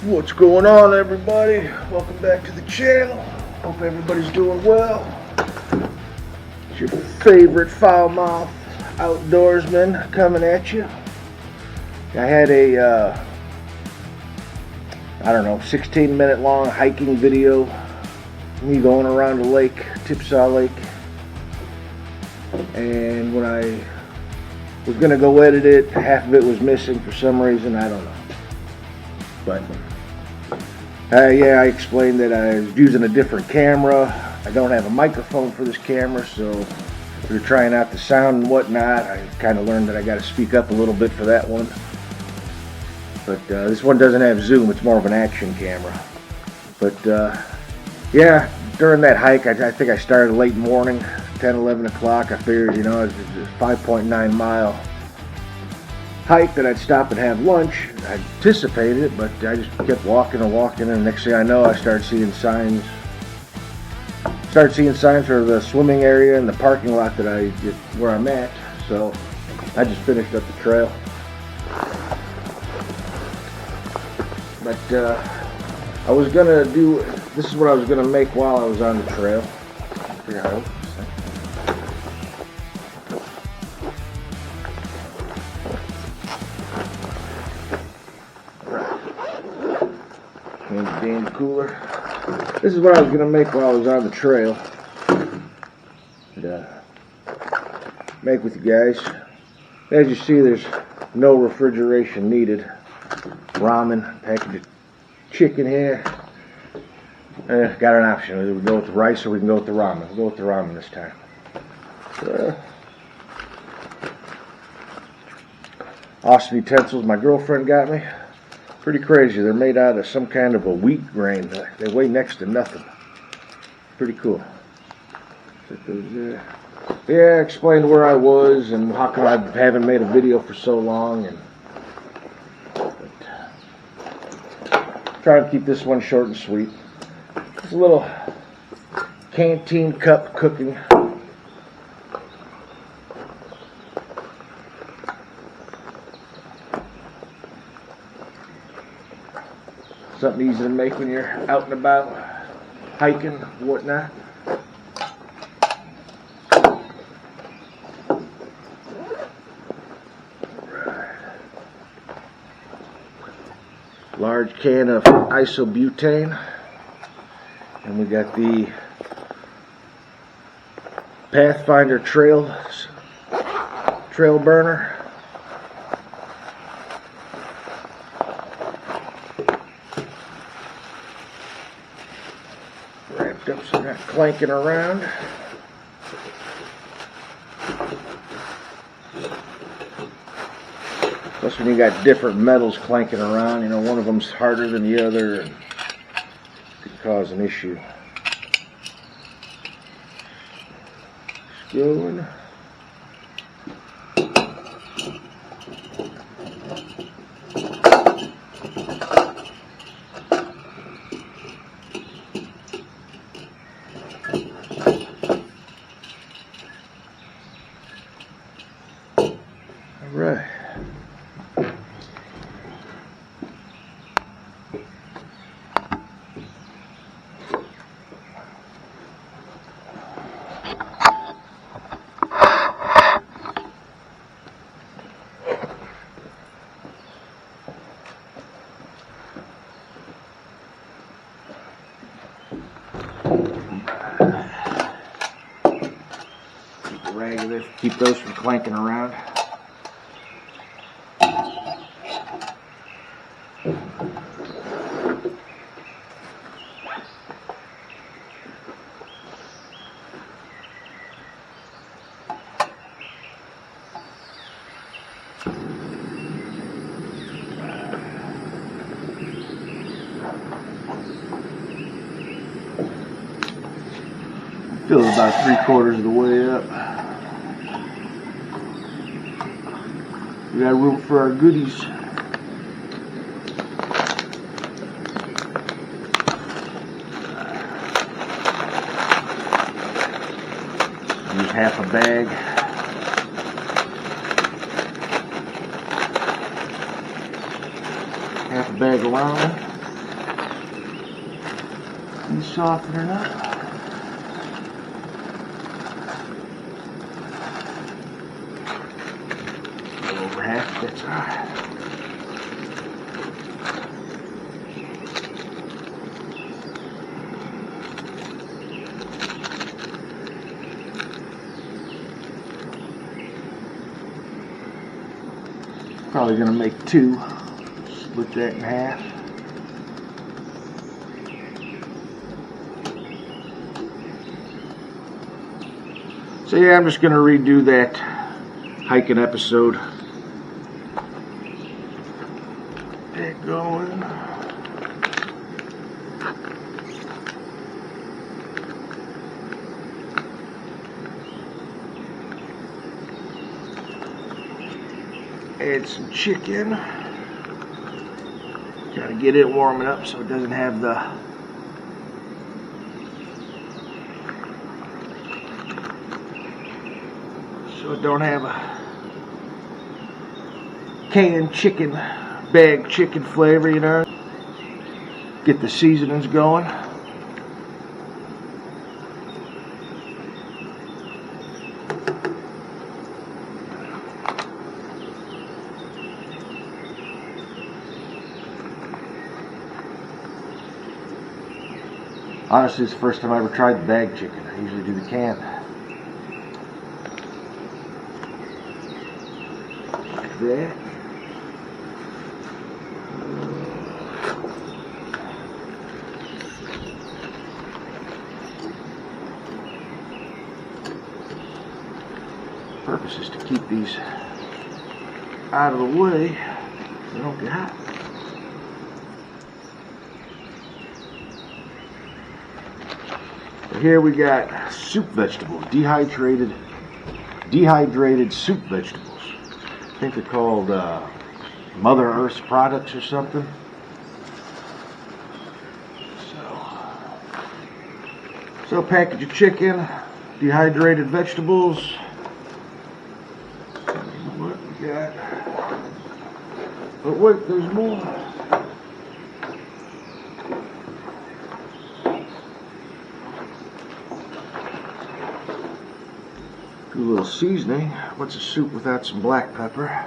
What's going on, everybody? Welcome back to the channel. Hope everybody's doing well. It's your favorite foul-mouthed outdoorsman coming at you. I had a I don't know, 16-minute long hiking video, me going around the lake, Tipsaw Lake, and when I was gonna go edit it, half of it was missing for some reason. I don't know, but yeah, I explained that I was using a different camera. I don't have a microphone for this camera, so if you're trying out the sound and whatnot, I kind of learned that I got to speak up a little bit for that one. But this one doesn't have zoom, it's more of an action camera. But yeah, during that hike, I think I started late morning, 10, 11 o'clock. I figured, you know, it's a 5.9 mile hike that I'd stop and have lunch. I anticipated it, but I just kept walking and walking, and next thing I know, I started seeing signs. For the swimming area and the parking lot that where I'm at. So I just finished up the trail. But I was gonna do. This is what I was gonna make while I was on the trail. Figure out. Dandy cooler. This is what I was going to make while I was on the trail. And, make with you guys. As you see, there's no refrigeration needed. Ramen, package of chicken here. Got an option. Either we go with the rice or we can go with the ramen. We'll go with the ramen this time. Awesome utensils my girlfriend got me. Pretty crazy. They're made out of some kind of a wheat grain. They weigh next to nothing. Pretty cool. Yeah, I explained where I was and how come I haven't made a video for so long. And try to keep this one short and sweet. It's a little Canteen cup cooking. Something easy to make when you're out and about, hiking, whatnot. Right. Large can of isobutane. And we got the Pathfinder trail burner. Wrapped up so not clanking around. Plus when you got different metals clanking around, you know, one of them's harder than the other and could cause an issue. Going. Right. Keep a rag of this, keep those from clanking around. Fill about 3/4 of the way up. We got room for our goodies. Use half a bag. Half a bag of ramen. He's softening up. A little over half, that's alright. Probably gonna make two. Split that in half. So yeah, I'm just gonna redo that hiking episode. Get going. Add some chicken. Gotta get it warming up so it doesn't have the a canned chicken, bag chicken flavor, you know. Get the seasonings going. Honestly, it's the first time I ever tried the bag chicken. I usually do the canned. Like that. Purpose is to keep these out of the way so they don't get hot. Here we got soup vegetables, dehydrated soup vegetables. I think they're called Mother Earth's products or something. So package of chicken, dehydrated vegetables. What we got? But wait, there's more. Do a little seasoning. What's a soup without some black pepper?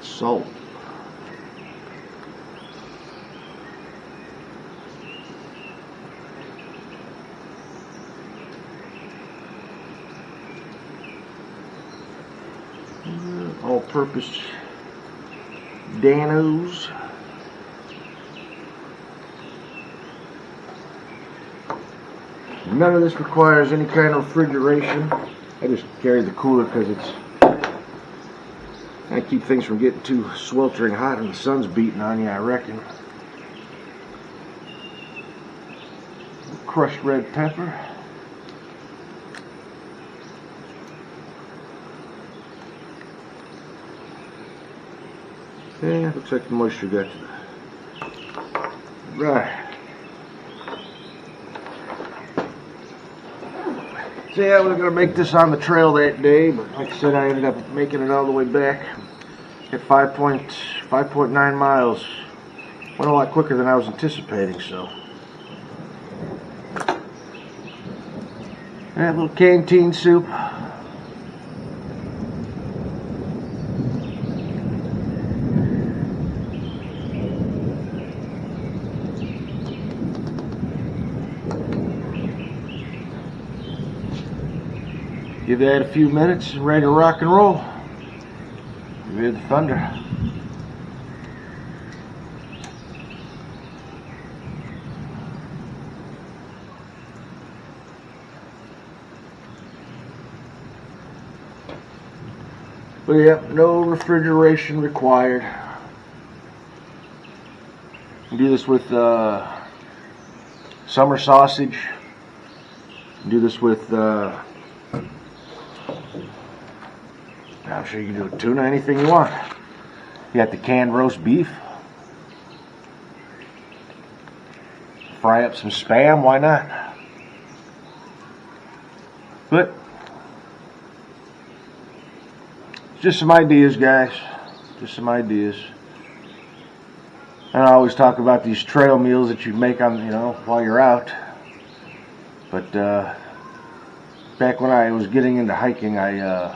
Salt. All-purpose Danos. None of this requires any kind of refrigeration. I just carry the cooler because I keep things from getting too sweltering hot and the sun's beating on you, I reckon. Crushed red pepper. Yeah, looks like the moisture got to the... Right. So yeah, we were going to make this on the trail that day, but like I said, I ended up making it all the way back at 5.9 miles. Went a lot quicker than I was anticipating, so. That little canteen soup. Give that a few minutes and ready to rock and roll. You hear the thunder. But yeah, no refrigeration required. You do this with summer sausage. You do this with I'm sure you can do with tuna, anything you want. You got the canned roast beef. Fry up some Spam, why not? But just some ideas, guys. Just some ideas. And I always talk about these trail meals that you make on, while you're out. But back when I was getting into hiking, I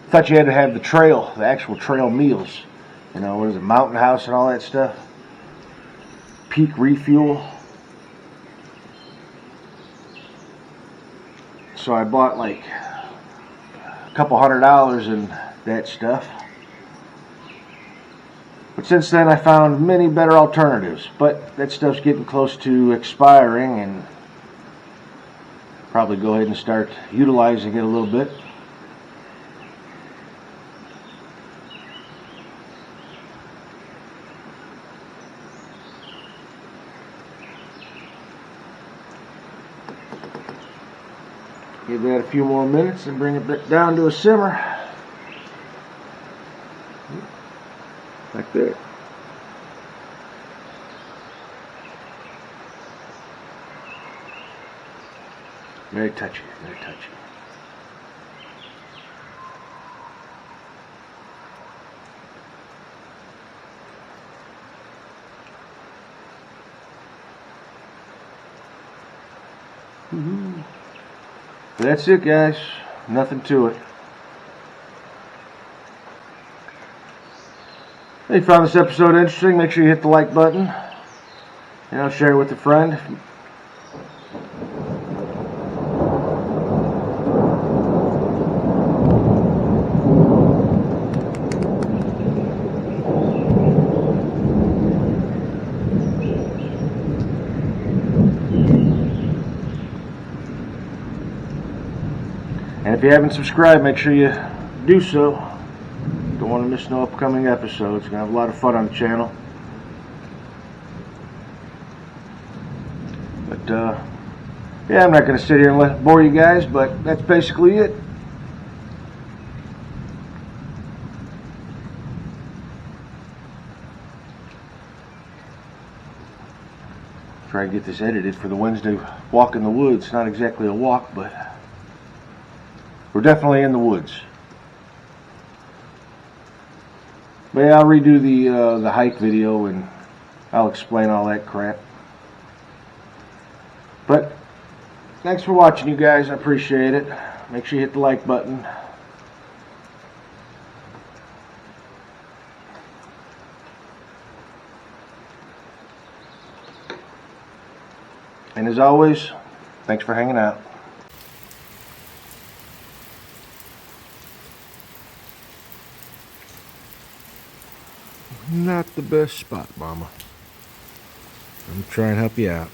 thought you had to have the actual trail meals. What is it, Mountain House and all that stuff. Peak Refuel. So I bought like a couple $100 in that stuff. But since then I found many better alternatives. But that stuff's getting close to expiring, and probably go ahead and start utilizing it a little bit. Give that a few more minutes and bring it down to a simmer. Like that. Very touchy, very touchy. That's it, guys. Nothing to it. If you found this episode interesting, make sure you hit the like button. Share it with a friend. And if you haven't subscribed, make sure you do so. Don't want to miss no upcoming episodes. Gonna have a lot of fun on the channel. But yeah, I'm not gonna sit here and bore you guys, but that's basically it. Try to get this edited for the Wednesday walk in the woods. Not exactly a walk, but we're definitely in the woods. But yeah, I'll redo the hike video and I'll explain all that crap. But thanks for watching, you guys. I appreciate it. Make sure you hit the like button. And as always, thanks for hanging out. Not the best spot, Mama. I'm trying to help you out.